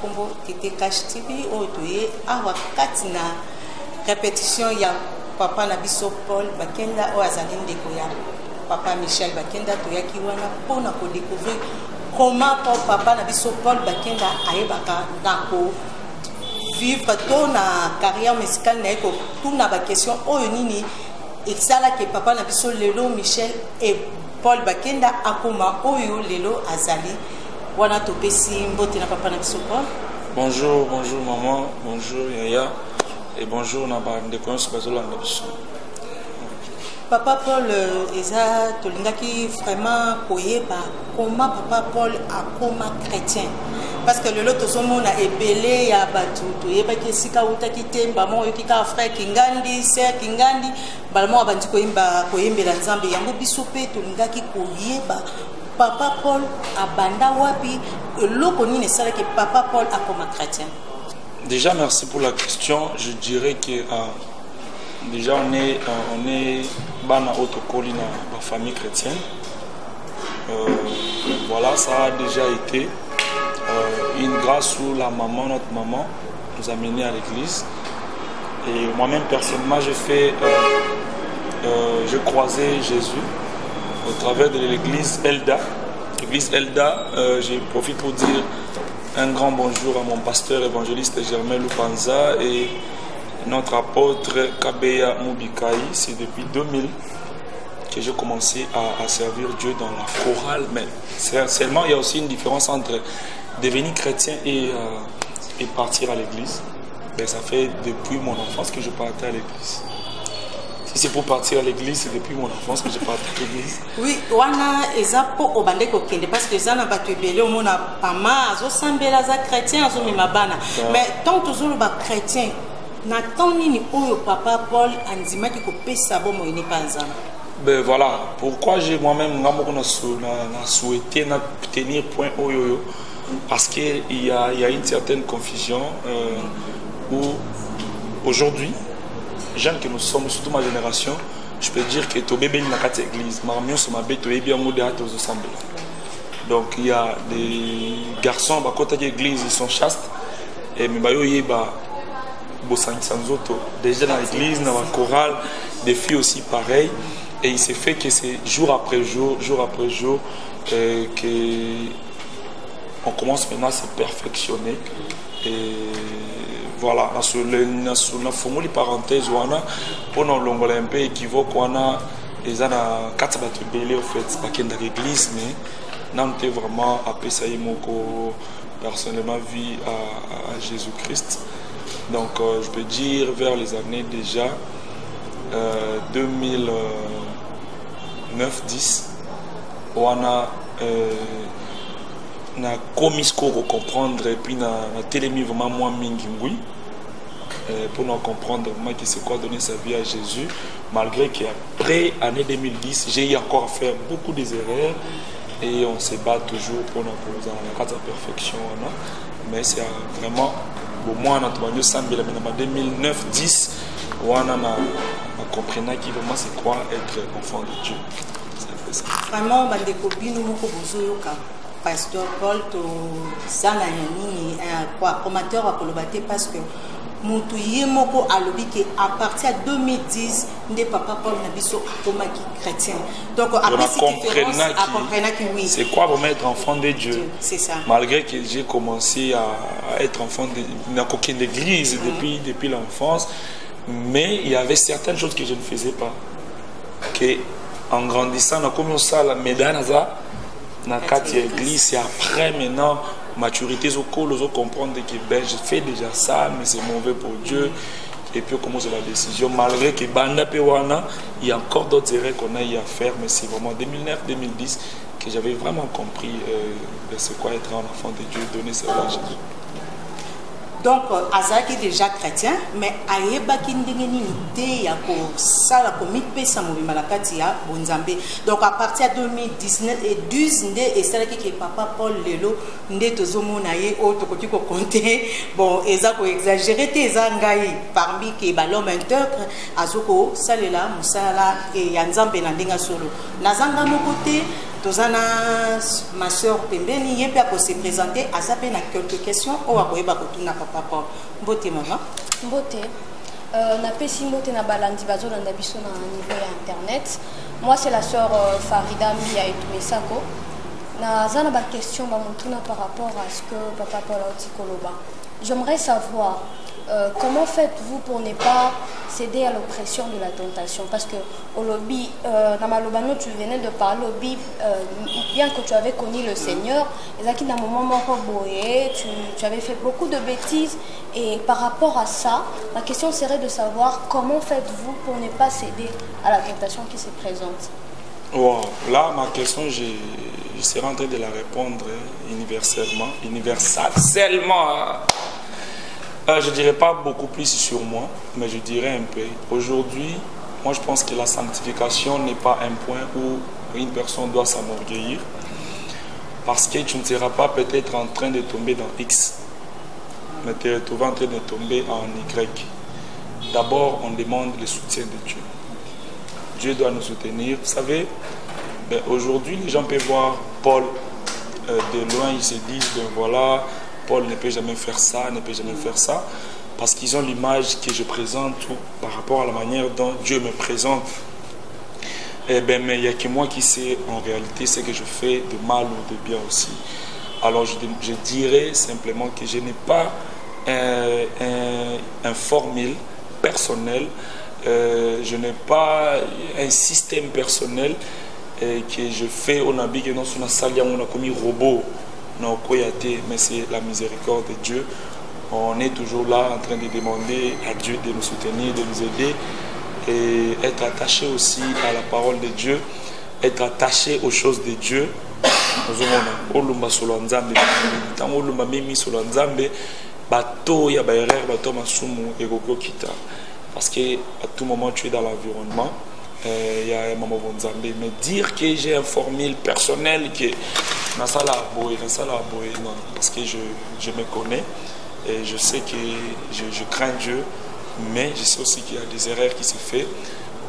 Kombo Tete Cash TV otoye awa katina répétition ya papa na biso Paul Bakenda o azali ndeko ya papa Michel Bakenda toyaki wana pona ko découvrir comment papa na biso Paul Bakenda ayebaka nako vivre ton na carrière musicale na eko tout na ba question oyo nini exala que papa na biso lelo Michel et Paul Bakenda akoma oyo lelo azali. Bonjour, bonjour maman, bonjour Yaya et bonjour Naba de Papa Paul Eza Tolingaki vraiment koyeba comment papa Paul a comme chrétien parce que le lot monde a ébélé ya batu toyeba ki sika utaki temba mo yokika frère Kingandi sœur Kingandi balmo abandi koyembela Nzambe yango biso pe Tolingaki koyeba Papa Paul a banda wapi l'okoni ne sait que Papa Paul a comme chrétien. Déjà merci pour la question. Je dirais que déjà on est bana autocolline dans la famille chrétienne. Voilà, ça a déjà été une grâce où la maman, notre maman, nous a menés à l'église. Et moi-même personnellement j'ai croisé Jésus au travers de l'église Elda. L'église Elda, je profite pour dire un grand bonjour à mon pasteur évangéliste Germain Lupanza et notre apôtre Kabeya Mubikai. C'est depuis 2000 que j'ai commencé à servir Dieu dans la chorale. Mais seulement, il y a aussi une différence entre devenir chrétien et partir à l'église. Ben, ça fait depuis mon enfance que je partais à l'église. Si c'est pour partir à l'église, c'est depuis mon enfance que je partais à l'église. Oui, wana eza po obande ko kende parce que zana batu ebele o mona pama azo sambela za chrétien azo mimabana. Mais tant toujours ba chrétien na tant nini oyo papa Paul andima ki ko pesa bo mo ine panzana. Ben voilà, pourquoi j'ai moi-même souhaité tenir point oyo parce que il y a une certaine confusion où aujourd'hui jeunes que nous sommes, surtout ma génération, je peux dire que tout bébé n'a qu'à l'église. Donc il y a des garçons à côté de l'église, ils sont chastes. Et déjà dans l'église, dans la chorale, des filles aussi pareilles. Et il s'est fait que c'est jour après jour que on commence maintenant à se perfectionner. Et voilà, sur la formule parenthèse, pour nous l'ongole un peu équivoque, on a les ana 4 battu belé au fait, pas qu'il y a l'église, mais nous avons vraiment appelé ça personnellement vie à Jésus-Christ. Donc je peux dire vers les années déjà 2009-10, on a na commis comprendre et puis na télémi vraiment moi mingingui pour nous comprendre vraiment que c'est quoi donner sa vie à Jésus malgré qu'après année 2010 j'ai eu encore à faire beaucoup des erreurs et on se bat toujours pour nous poser la carte de perfection mais c'est vraiment au moins notre manière semble en 2009-10 on a compris qui vraiment c'est quoi être enfant de Dieu. Vraiment bandeko bino moko bozoyoka Pasteur Paul to zana yani quoi commentaire à kolobate parce que mutu yemoko alobi que à partir de 2010 ndé papa Paul na biso akomaki chrétien. Donc après cette différence à comprendre que oui. C'est quoi vous mettre enfant de Dieu? C'est ça. Malgré que j'ai commencé à être enfant de l'église depuis l'enfance, mais il y avait certaines choses que je ne faisais pas. Que en grandissant, on a comme ça la médaille dans l'église, c'est après maintenant maturité, je comprendre que ben, je fais déjà ça, mais c'est mauvais pour Dieu. Et puis on commence la décision, malgré que Banda Pewana, il y a encore d'autres erreurs qu'on a eu à faire, mais c'est vraiment 2009-2010 que j'avais vraiment compris c'est quoi être un enfant de Dieu, donner sa vie à Jésus. Donc, Azaki est déjà chrétien, mais Ayebaki ndengeni nite ya ko sala ko mipesa mo malakati ya bonzambe. Donc à partir de 2019 et 12 ndé et sala ki papa Paul lelo ndé tozomona ye o tokoti ko compter bon eza ko exagérer te eza ngai parmi ke balom interprète azoko salela musala et ya nzambe na ndenga solo. Nazanga mo côté Tozana, ma soeur Pembeni, il peut se présenter à ça peine quelques questions. Ou à quoi il va retourner à papa. Beauté, maman. Beauté. Na pesi mbote na balandi bazo na biso na niveau ya internet. Moi c'est la sœur Farida Mia Etumesako. Na zana ba question ba montuna par rapport à ce que papa Paul Otikoloba. J'aimerais savoir comment faites-vous pour ne pas céder à l'oppression de la tentation? Parce que au lobby, dans Malobano, tu venais de parler au lobby, bien que tu avais connu le Seigneur, et dans un moment tu avais fait beaucoup de bêtises. Et par rapport à ça, ma question serait de savoir comment faites-vous pour ne pas céder à la tentation qui se présente? Wow. Là, ma question, je serai en train de la répondre universellement. Je ne dirais pas beaucoup plus sur moi, mais je dirais un peu. Aujourd'hui, moi je pense que la sanctification n'est pas un point où une personne doit s'enorgueillir, parce que tu ne seras pas peut-être en train de tomber dans X, mais tu es retrouvé en train de tomber en Y. D'abord, on demande le soutien de Dieu. Dieu doit nous soutenir. Vous savez, aujourd'hui, les gens peuvent voir Paul de loin, ils se disent, voilà, Paul ne peut jamais faire ça, ne peut jamais faire ça, parce qu'ils ont l'image que je présente par rapport à la manière dont Dieu me présente. Mais il n'y a que moi qui sais en réalité ce que je fais de mal ou de bien aussi. Alors je dirais simplement que je n'ai pas un formule personnel, je n'ai pas un système personnel que je fais au Nabi, que non, sur la salle, on a commis robot. Mais c'est la miséricorde de Dieu. On est toujours là en train de demander à Dieu de nous soutenir, de nous aider et être attaché aussi à la parole de Dieu, être attaché aux choses de Dieu. Parce qu'à tout moment tu es dans l'environnement. Il y a un moment où on me dire que j'ai un formule personnel que non, parce que je me connais et je sais que je crains Dieu, mais je sais aussi qu'il y a des erreurs qui se font.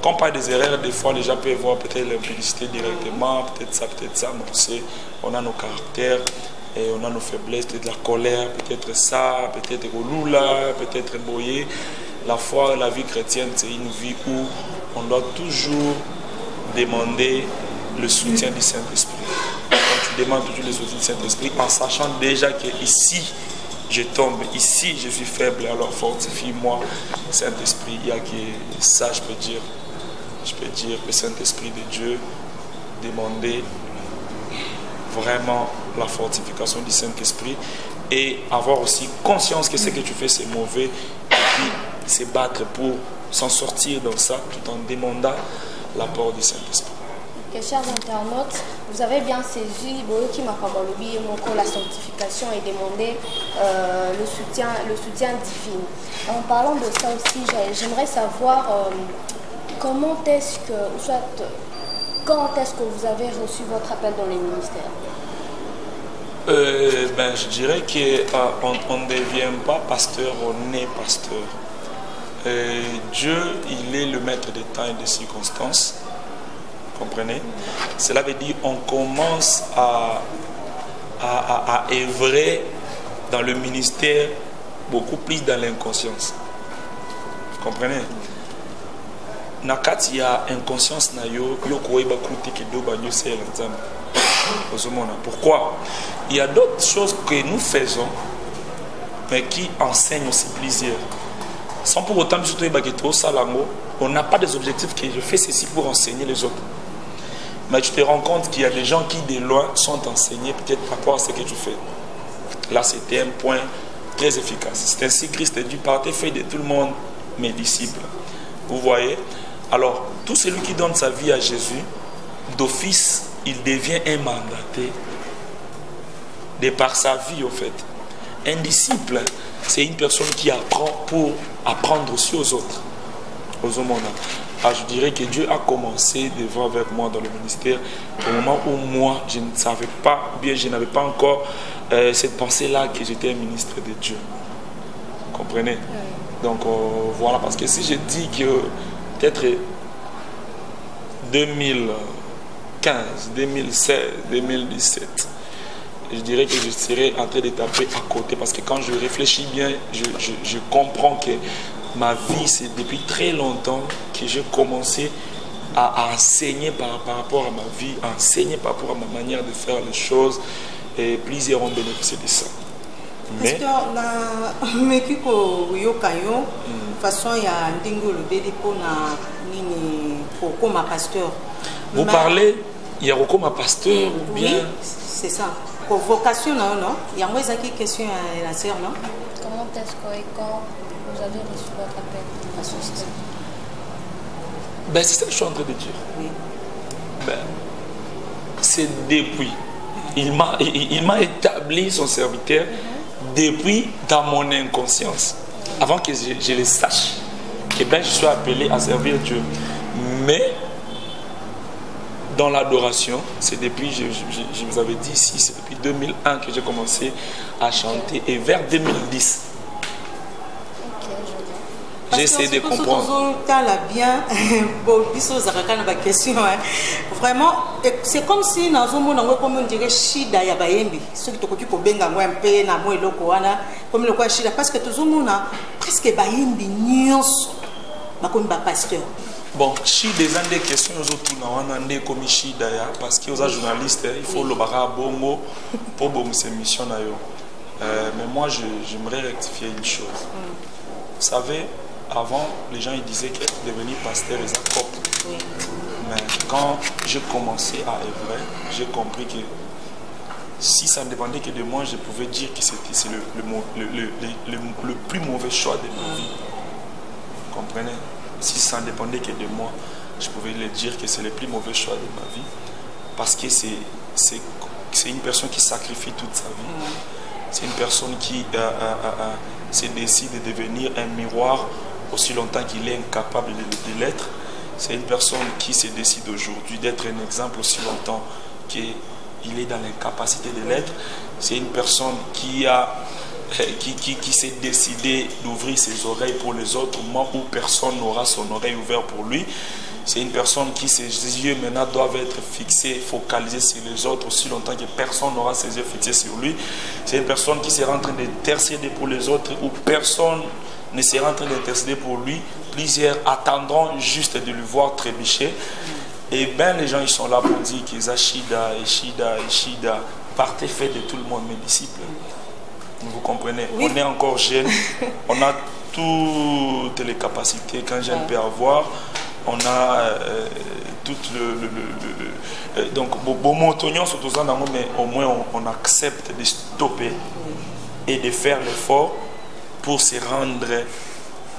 Quand on parle des erreurs, des fois les gens peuvent voir peut-être l'impudicité directement, peut-être ça, mais on sait, on a nos caractères et on a nos faiblesses, peut-être la colère, peut-être ça, peut-être Lula, peut-être Boyer. La foi, la vie chrétienne, c'est une vie où on doit toujours demander le soutien du Saint-Esprit. Quand tu demandes toujours le soutien du Saint-Esprit, en sachant déjà que ici, je tombe, ici, je suis faible, alors fortifie-moi, Saint-Esprit. Il y a que ça, je peux dire, le Saint-Esprit de Dieu, demander vraiment la fortification du Saint-Esprit et avoir aussi conscience que ce que tu fais, c'est mauvais, et puis se battre pour s'en sortir dans ça, tout en demandant l'apport du Saint-Esprit. Okay, chers internautes, vous avez bien saisi la sanctification et demander le soutien divin. En parlant de ça aussi, j'aimerais savoir quand est-ce que vous avez reçu votre appel dans les ministères? Je dirais qu'on ne devient pas pasteur, on est pasteur. Dieu, il est le maître des temps et des circonstances. Vous comprenez? Cela veut dire qu'on commence à œuvrer dans le ministère beaucoup plus dans l'inconscience. Vous comprenez? Nakati ya inconscience na yo koeba kuti kidoba yo c'est l'ensemble. Pourquoi? Il y a d'autres choses que nous faisons mais qui enseignent aussi plusieurs. Sans pour autant on n'a pas des objectifs que je fais ceci pour enseigner les autres. Mais tu te rends compte qu'il y a des gens qui de loin sont enseignés peut-être par rapport à ce que tu fais. Là c'était un point très efficace. C'est ainsi que Christ a dit, partez, faites de tout le monde mes disciples. Vous voyez? Alors, tout celui qui donne sa vie à Jésus, d'office, il devient un mandaté de par sa vie, au fait. Un disciple, c'est une personne qui apprend pour apprendre aussi aux autres. Aux hommes. Je dirais que Dieu a commencé devant avec moi dans le ministère au moment où moi, je ne savais pas, bien, je n'avais pas encore cette pensée-là que j'étais un ministre de Dieu. Vous comprenez? Donc, voilà, parce que si je dis que peut-être 2000, 2015, 2016, 2017, je dirais que je serais en train de taper à côté parce que quand je réfléchis bien, je comprends que ma vie, c'est depuis très longtemps que j'ai commencé à enseigner par rapport à ma vie, à enseigner par rapport à ma manière de faire les choses, et plusieurs ont bénéficié de ça. Mais vous parlez, il y a comme un pasteur ou bien? Oui, c'est ça. Pour vocation, non, non. Il y a moins de questions à la sœur, non? Comment est-ce que quand vous avez reçu votre appel à ce système? Ben, c'est ça que je suis en train de dire. Oui. Ben, c'est depuis. Il m'a établi son serviteur depuis dans mon inconscience. Avant que je le sache. Que ben, je suis appelé à servir Dieu. Mais dans l'adoration, c'est depuis, je vous avais dit ici, c'est depuis 2001 que j'ai commencé à chanter. Et vers 2010, j'ai essayé de comprendre. Vraiment, c'est comme si dans un monde comme on dirait Shida Yabayembi, ceux qui t'occupent au Benga, moi un peu, na moi le Koana, comme le quoi Shida, parce que tout le monde a presque Bayembi Nyons, comme pasteur. Bon, si des années questions on a des comme Shida, parce que aux journalistes, il faut le bara bongo pour bon ces missions là. Mais moi, j'aimerais rectifier une chose. Vous savez, avant, les gens ils disaient que devenir pasteur est un cop. Mais quand j'ai commencé à œuvrer, j'ai compris que si ça ne dépendait que de moi, je pouvais dire que c'est le plus mauvais choix de ma vie. Vous comprenez? Si ça ne dépendait que de moi, je pouvais le dire que c'est le plus mauvais choix de ma vie. Parce que c'est une personne qui sacrifie toute sa vie. C'est une personne qui se décide de devenir un miroir aussi longtemps qu'il est incapable de l'être. C'est une personne qui se décide aujourd'hui d'être un exemple aussi longtemps qu'il est dans l'incapacité de l'être. C'est une personne qui s'est décidé d'ouvrir ses oreilles pour les autres au moment où personne n'aura son oreille ouverte pour lui. C'est une personne qui, ses yeux maintenant doivent être fixés, focalisés sur les autres aussi longtemps que personne n'aura ses yeux fixés sur lui. C'est une personne qui sera en train d'intercéder pour les autres où personne ne sera en train d'intercéder pour lui. Plusieurs attendront juste de le voir trébucher. Et bien les gens ils sont là pour dire qu'ils ont Shida, partez fait de tout le monde mes disciples. Vous comprenez? Oui. On est encore jeune, on a toutes les capacités qu'un jeune peut avoir. On a tout donc bon montonnion surtout ça, mais au moins on accepte de stopper et de faire l'effort pour se rendre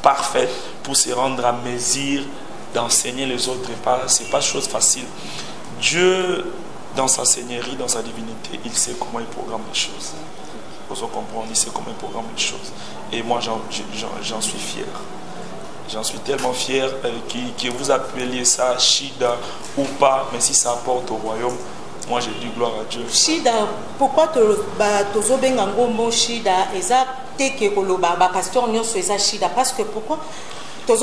parfait, pour se rendre à mesure d'enseigner les autres. C'est pas chose facile. Dieu, dans sa seigneurie, dans sa divinité, il sait comment il programme les choses. Vous comprenez, il sait comment il programme les choses. Et moi, j'en suis fier. J'en suis tellement fier que vous appeliez ça Shida ou pas, mais si ça apporte au royaume, moi j'ai dit gloire à Dieu. Shida, pourquoi tu as Shida et que le pasteur n'y a Shida? Parce que pourquoi? Mais si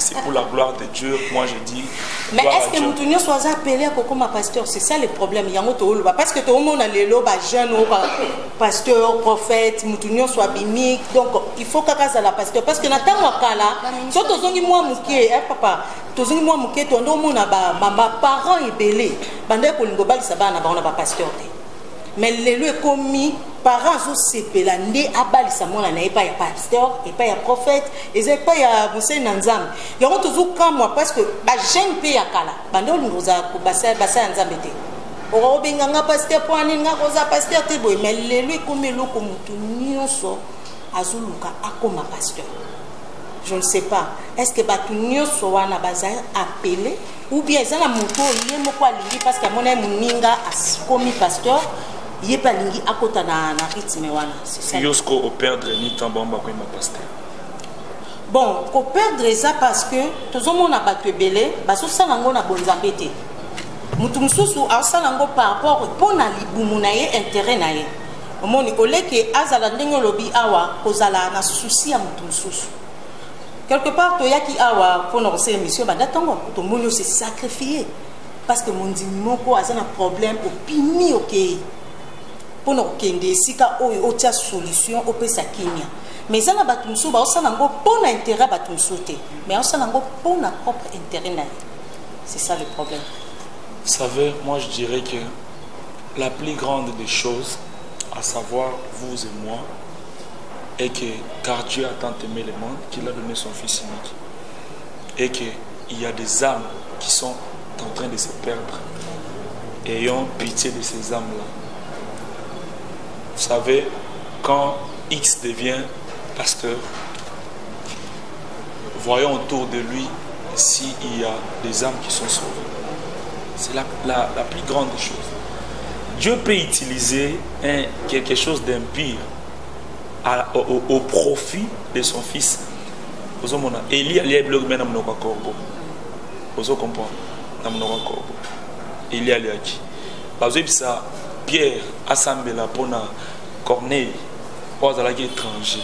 c'est pour la gloire de Dieu, moi je dis. Mais est-ce que nous sommes appelés comme pasteur? C'est ça le problème. Parce que tout le monde a les jeunes, pasteur, prophète, nous sommes bimiques. Donc il faut qu'à la pasteur. Parce que Nathan Wakala, si tu as moi mouké, papa, tu as moi mouké, tu as ma parent est belé. Bandé pour le global, ça va, on a pas pasteur. Mais les lieux commis. Parents ont séparé né à Balissamona, il n'y a pas de pasteur, il n'y a pas de prophète, il n'y a pas de Moussé Nanzam. Il y a toujours quand moi parce que j'aime payer à Kala. Bandol nous a passé Nzambete. On a pasteur pour un pasteur, mais les lieux comme le comme tout nyonso azuluka akoma pasteur. Je ne sais pas. Est-ce que Batunyo soit na baza appelé ou bien ça la moto il est quoi lingi parce que mon aime ninga comme pasteur. Il n'y a pas à côté de rythme. C'est ça. Au perdre ni tambamba comme pasteur. Bon, au perdre ça parce que tout le monde a battu belé, parce que ça n'a pas bon zambété. Mutumsusu a ça n'a pas par rapport pour na libumunaye intérêt naye. Mon collègue qui a zala ndengo lobi awa kozala na souci à mutumsusu. quelque part to yaki awa pour nos émissions ba datango to monyo se sacrifier parce que mon dit moko a un problème au pimi OK pour nos kende sika o otia solution au pe sakinya mais ça na batumso ba osala ngo pour intérêt batumso te mais osala ngo pour na propre intérêt na. C'est ça le problème. Vous savez, moi je dirais que la plus grande des choses, à savoir vous et moi, est que car Dieu a tant aimé le monde qu'il a donné son Fils unique. Et qu'il y a des âmes qui sont en train de se perdre. Ayons pitié de ces âmes-là. Vous savez, quand X devient pasteur, voyons autour de lui s'il y a des âmes qui sont sauvées. C'est la plus grande des choses. Dieu peut utiliser quelque chose d'impur au profit de son fils. Vous comprenez? Pierre a semblé pour Corneille, étranger.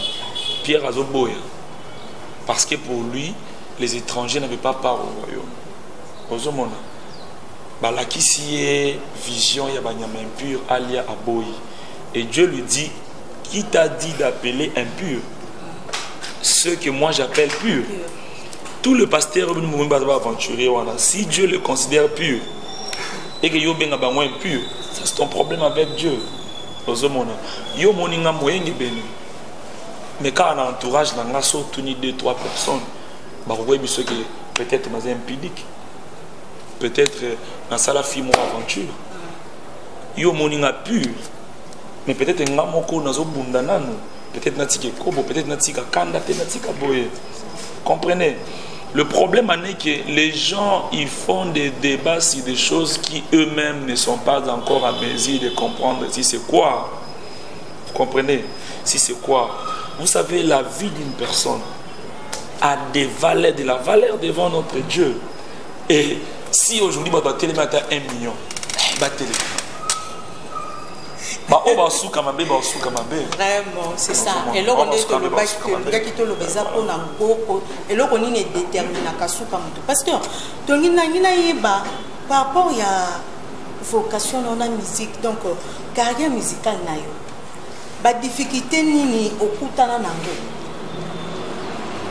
Pierre a zoboya. Parce que pour lui, les étrangers n'avaient pas part au royaume. Ozomona. La qui vision ya banyama impur alia aboyi. Et Dieu lui dit, qui t'a dit d'appeler impur ceux que moi j'appelle purs? Tout le pasteur aventurier, si Dieu le considère pur et que yo benga bango impur, ça c'est ton problème avec Dieu. Ozomona. Yo moninga moyenge beni. Mais quand on a un entourage, on a surtout 2-3 personnes. Peut-être dans un impudique. Peut-être dans la fille mon aventure. Yo moninga pur. Mais peut-être nga moko nazo bundana no. Peut-être natika kobo, peut-être natika kanda, natika boye. Comprenez? Le problème est que les gens ils font des débats sur des choses qui eux-mêmes ne sont pas encore à mesure de comprendre si c'est quoi. Vous comprenez? Si c'est quoi? Vous savez, la vie d'une personne a des valeurs, de la valeur devant notre Dieu. Et si aujourd'hui, on va télé mettre 1 million, vraiment, c'est ça. Et là, on est dans le bac que qui te le baiser pour un beaucoup. Et là, on est déterminé à ce parce que par rapport à la vocation dans la musique, donc carrière musicale, la difficulté nini okutana nango.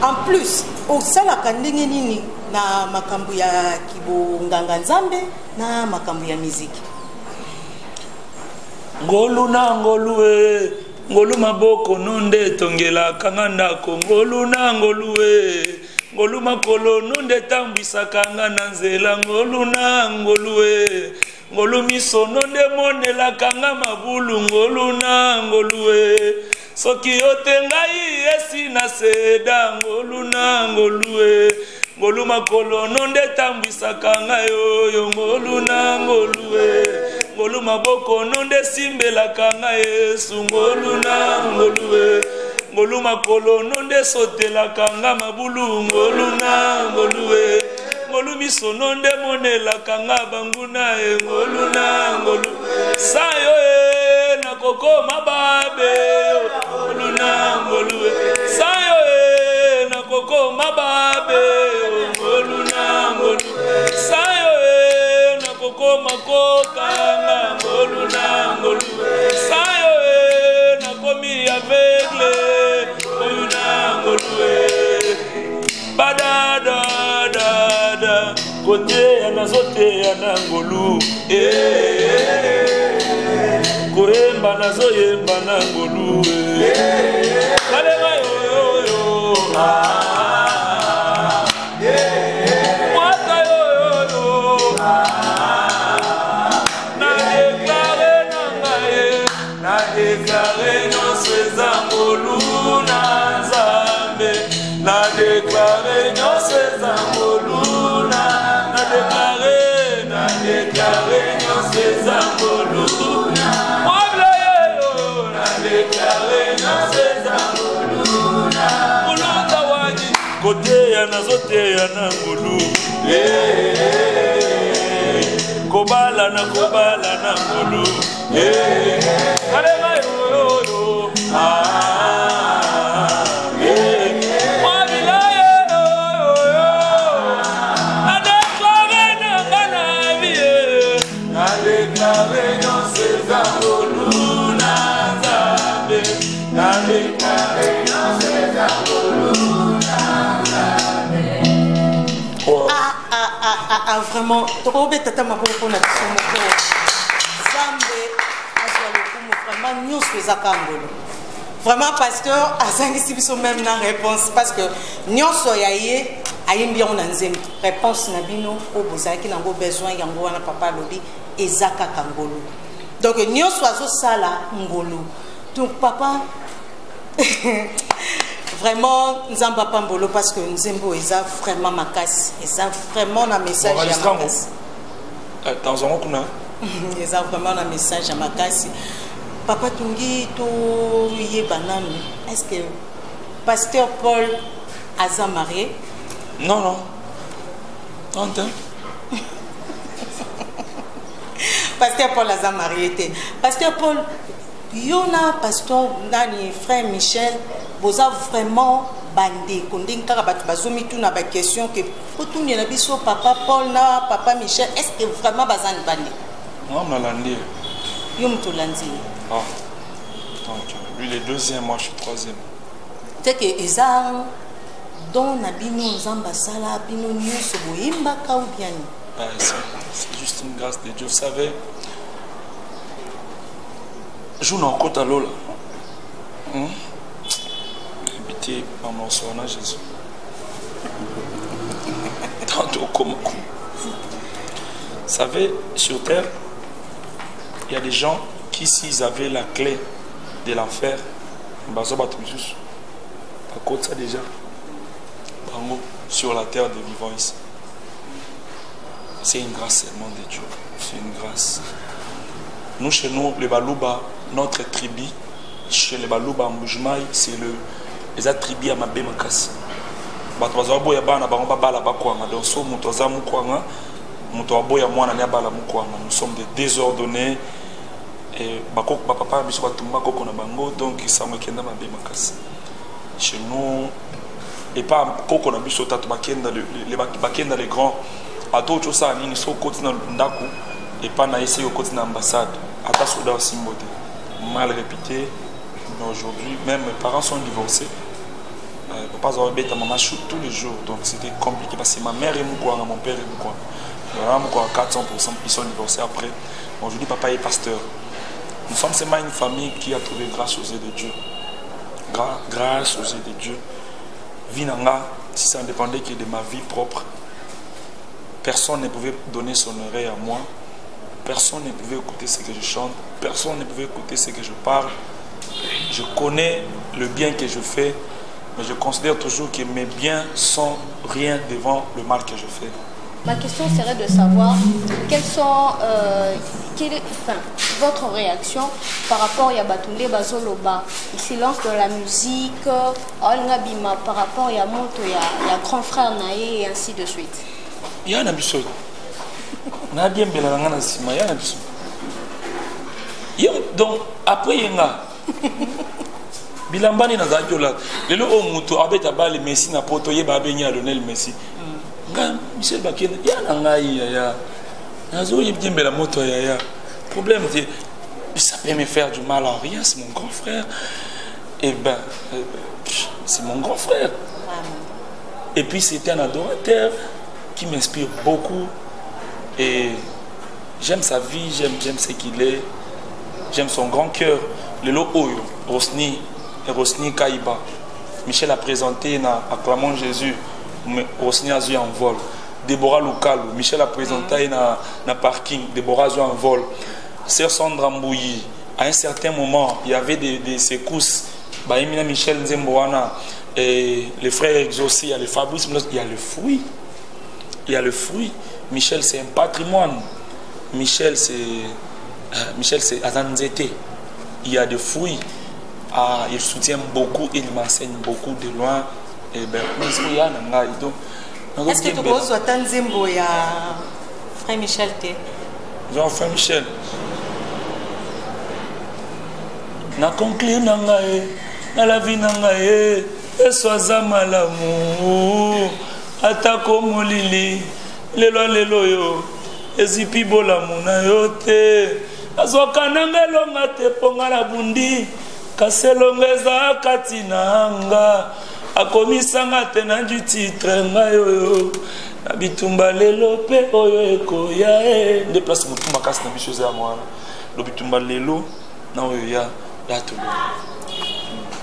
En plus, au salaka ndenge nini na makambo ya kibonganga nzambe na makambo ya musique. Ngolu na ngoluwe, ngolu maboko nonde tongela kanganda ko ngolu na ngoluwe, ngolu makolo nonde tambisa kangana nzela ngolu na ngoluwe. Ngolu miso nonde monela kanga mabulu ngolu na ngoluwe. Soki yote ngai esi na seda ngolu na ngoluwe. Ngolu makolo nonde tambisa kanga yo ngolu na ngoluwe. Ngolu maboko nonde simbela kanga Yesu ngolu na ngoluwe. Ngolu makolo nonde sotela kanga mabulu ngolu na ngoluwe. Ngolu miso nonde monela kanga banguna ngolu na ngolu. Sayo na koko mababe ngolu na ngoluwe. Sayo na koko mababe ngolu na ngoluwe. Sayo na koko makoka ngolu na ngoluwe. Sayo na komi aveugle ngolu na ngoluwe. Badada kote anazote anangolu koemba nazoyemba nangolu kalenga yoyoyo mwata yoyoyo na deklare nangaye na deklare nyonso eza ngolu na nzambe na deklare nyonso eza ngolu kote anazote anangulu kobala na ngulu alenga yoyo Vraiment, vraiment, pasteur, a même la réponse parce que nous sommes ayimbi on anzem réponse na bino o bozaki nango besoin yango wana papa lobi ezaka kangolo donc nyonso azo sala ngolo donc papa vraiment nzamba pambolo parce que nzembo eza vraiment makasi eza vraiment na message ya makasi dans un kuna eza vraiment na message ya makasi papa tungi to yebananu est-ce que pasteur Paul aza marié? Non, non. Non, pasteur Paul a marié. Pasteur Paul, Yona, pasteur Nani, frère Michel, vous avez vraiment bandé. Quand vous avez mis la question que vous avez dit papa Paul, papa Michel, est-ce que vraiment vous avez bandé? Non, on a landé. Vous avez landé. Ah. Donc, lui, le deuxième, moi, je suis troisième. C'est que Isa. Donc, c'est juste une grâce de Dieu. Vous savez, je n'en compte à l'eau. Habité par mon soeur, Jésus. Tantôt comme coup. Vous savez, sur terre, il y a des gens qui, s'ils avaient la clé de l'enfer, à cause de ça déjà. Sur la terre des vivants ici. C'est une grâce seulement de Dieu. C'est une grâce. Nous, chez nous, les Balouba, notre tribu, chez les Balouba en Boujmaï, c'est les attributs à ma bémakasi. Donc, nous sommes des désordonnés. Et donc, chez nous, et pas koko na biso tatu bakenda les grands ato chosa nini so koti na ndaku et pas na essayer au koti na ambassade ata soda simbote mal répété mais aujourd'hui même mes parents sont divorcés papa a bête maman shoot tous les jours donc c'était compliqué parce que ma mère est moukoanga mon père est moukoanga voilà moukoanga 400% ils sont divorcés après aujourd'hui papa est pasteur nous sommes seulement une famille qui a trouvé grâce aux yeux de Dieu grâce aux yeux de Dieu. Vinanga, si ça dépendait que de ma vie propre, personne ne pouvait donner son oreille à moi, personne ne pouvait écouter ce que je chante, personne ne pouvait écouter ce que je parle. Je connais le bien que je fais, mais je considère toujours que mes biens sont rien devant le mal que je fais. Ma question serait de savoir quelles sont votre réaction par rapport à Batunde Bazoloba, le silence de la musique, par rapport à Moto, à grand frère Naé et ainsi de suite. Il y a un abusé. Nadia Belangana Sima, il y a un abusé. Donc, après, il y a Bilambani Nazajola, le lot Moto, Abet Abal, Messi, Napoto, Yebabenia, Lionel Messi. Michel Bakien, il y a un gars, il y a un moto, problème, ça peut me faire du mal à rien, c'est mon grand frère. Eh ben, c'est mon grand frère. Et puis c'était un adorateur qui m'inspire beaucoup. Et j'aime sa vie, j'aime ce qu'il est. J'aime son grand cœur. Le lot Oyo, Rosni Kaïba. Michel a présenté dans Acclamons Jésus. Rosni a eu en vol. Déborah Lukalu, Michel a présenté dans parking. Déborah a eu en vol. Sœur Sandra Mbouyi, à un certain moment, il y avait des secousses. Michel Nzemboana, et les frères exaucés, il y a le Fabrice, il y a le fruit. Il y a le fruit. Michel, c'est un patrimoine. Michel, c'est Azanzete. Il y a des fruits. Ah, il soutient beaucoup, il m'enseigne beaucoup de loin. Et ben, est-ce que tu penses que Tanzembo y a frère Michel T? Jean frère Michel. Na conclure nangae, na la vie nangae, et sois malamu, atako molili, lelo yo, ezipi bolamu na yo te azwaka nanga elonga te mponga na bundi kasi elonga eza kati na nga akomisanga te na nju titre ngai oyo na bitumba lelo mpe oyo ekoya nde place motu makasi na biso eza ya mwana lo bitumba lelo na oyo ya tolo.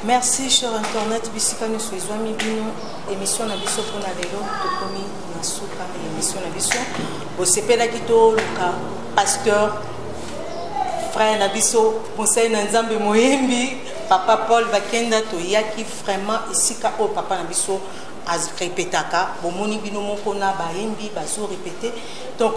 Merci cher internet bisika nyonso ezwami bino émission na biso mpona lelo tokomi na suka émission na biso bosepelaki toluka pasteur frère na biso conseil na nzambe moyembi papa Paul Bakenda toyaki vraiment esika oyo papa na biso répétaka bomoni bino moko na bayembi bazo répéter donc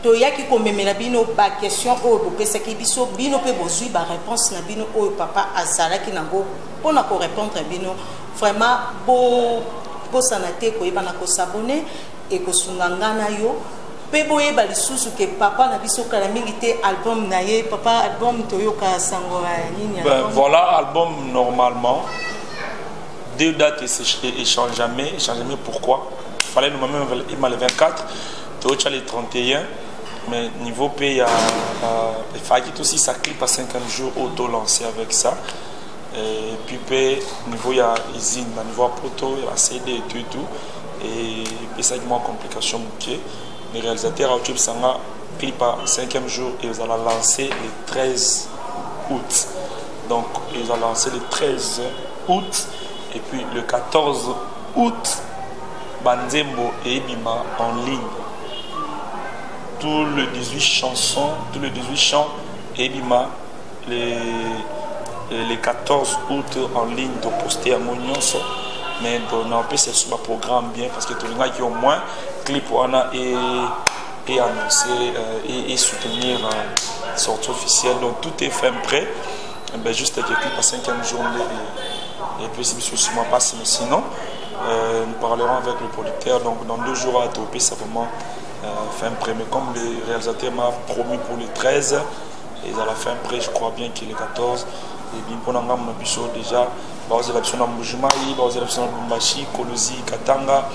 toyaki komemela bino ba question oyo bopesaki biso bino pe bozwi ba réponse na bino oyo papa azalaki nango mpona ko répondre bino vraiment bosana te koyebana kosabone et kosunga ngana yo pe boyeba lisusu ke papa na biso kala mingi te album na ye papa album toyoka sango ya nini voilà album normalement 2 dates et change jamais pourquoi fallait nous même le 24 tu as les 31 mais niveau pays il fallait aussi ça clip à 50 jours auto lancé avec ça et puis niveau il y a usine niveau proto il y a CD et tout et ça moins complication ok les réalisateurs à YouTube sanga clip à 5e jour et ils allaient lancer le 13 août donc ils ont lancé le 13 août et puis le 14 août Banzembo et Ebima en ligne tous les 18 chansons tous les 18 chants Ebima les 14 août en ligne de poster à Monionso mais on peut c'est sur le programme bien parce que tout le monde qui au moins clip et annoncer et soutenir sortie officielle donc tout est fait prêt ben juste avec le clip à 5e journée et puis si je ne passe mais sinon nous parlerons avec le producteur donc dans 2 jours à toper ça vraiment fin prêt mais comme le réalisateur m'a promis pour le 13 et à la fin prêt je crois bien qu'il est 14 et bien pour nous déjà baoze la biso na Mbujimayi baoze la biso na Lubumbashi Kolosi Katanga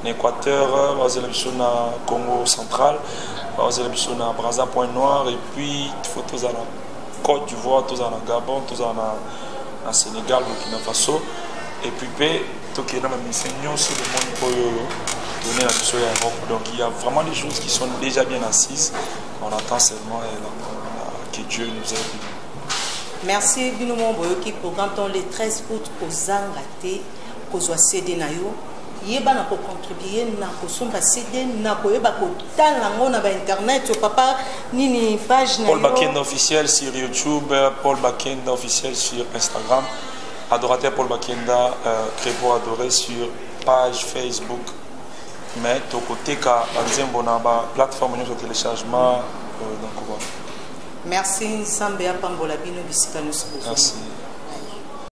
na Équateur baoze la biso na Congo central baoze la biso na Brazza Point Noir et puis photos à la Côte d'Ivoire tous à la Gabon tous à la Sénégal Burkina Faso et puis toki na mission sur le monde pour donner la biso à Europe donc il y a vraiment des choses qui sont déjà bien assises on attend seulement que Dieu nous aide. Merci bino boyoki programme le 13 août aux Angate kozwa CD na yo yeba na ko contribuer na ko somba CD na ko yeba ko tala ngona ba internet papa nini page na Paul Bakenda officiel sur YouTube Paul Bakenda officiel sur Instagram adorateur Paul Bakenda créé pour adorer sur page Facebook mais to côté ka banzembo na ba plateforme de téléchargement donc voilà. Merci Nzambe apambola bino bisika nyonso. Merci.